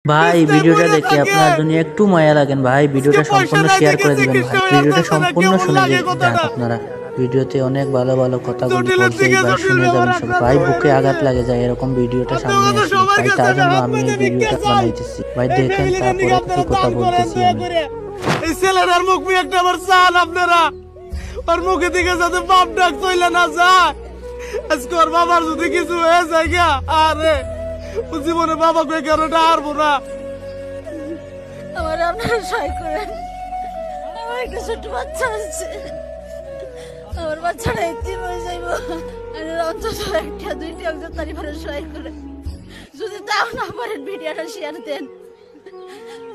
ভাই ভিডিওটা দেখে আপনার জন্য একটু মায়া লাগেন ভাই, ভিডিওটা সম্পূর্ণ শেয়ার করে দিবেন ভাই, ভিডিওটা সম্পূর্ণ শুনে যান আপনারা। ভিডিওতে অনেক ভালো ভালো কথাগুলো বলছে, এইবার শুনে যাবেন সব ভাই, বুকে আঘাত লাগে যায় এরকম ভিডিওটা সামনে আসে ভাই, তার জন্য আমি এই ভিডিওটা বানাইতেছি ভাই, দেখেন তারপরে কি কথা বলতেছি আমি। এই ছেলেটার মুখ একটা আবার চান আপনারা, ওর মুখে দিকে যাতে বাপ ডাক চলে না যায়। আজকে ওর বাবার যদি কিছু হয়ে যায় গা, আরে ও জীবনে বাবাকে কারোটা হারবো না। আমার আপনারা সহায় করেন, আমার একটা ছোট বাচ্চা আছে, আমার বাচ্চাটা এতিম হয়ে যাইব, অন্তত একটা দুইটা একজন পরিবারের সহায় করেন। যদি তাও না পারেন ভিডিওটা শেয়ার দেন,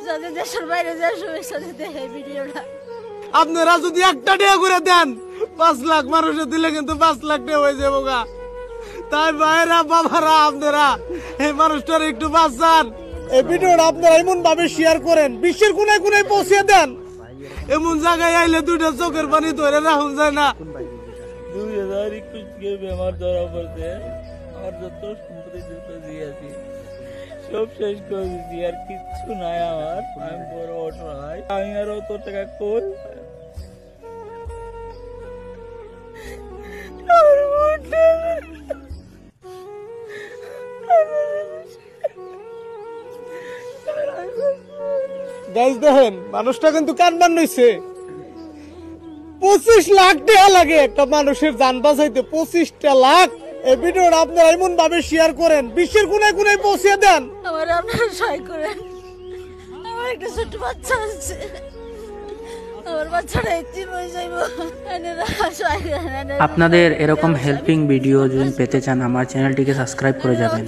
যাতে দেশের বাইরে যাওয়ার শুভেচ্ছা দিতে এই ভিডিওটা। আপনারা যদি একটা টাকা করে দেন, 5 লাখ মানুষের দিলে কিন্তু 5 লাখ টাকা হয়ে যাবো গা। তাই ভাইরা বাবারা আপনারা এই মানুষটার একটু বাঁচান। এই ভিডিওটা আপনারা এমন ভাবে শেয়ার করেন, বিশ্বের কোনায় কোনায় পৌঁছে দেন। এমন জায়গায় আইলে দুইটা চোখের পানি ধরে রাখুন যায় না। 2021 বেমার ধরা পড়ছে, আমার যত সম্পত্তি যত দিয়েছি সব শেষ করে দিয়েছি, আর কিচ্ছু নাই আমার। আমি বড় অসহায়, আমি আর অত টাকা কই। গাইজ দেখেন মানুষটা কিন্তু কানবান নইছে। 25 লাখ টাকা লাগে একটা মানুষের জান বাঁচাইতে, 25টা লাখ। এই ভিডিওটা আপনারা এমন ভাবে শেয়ার করেন, বিশ্বের কোনায় কোনায় পৌঁছে দেন। আমার আপনারা সহায় করেন, আমার একটা ছোট বাচ্চা আছে, আমার বাচ্চাটা এতিম হয়ে যাইব। আপনাদের এরকম হেল্পিং ভিডিও যদি পেতে চান আমার চ্যানেলটিকে সাবস্ক্রাইব করে যাবেন।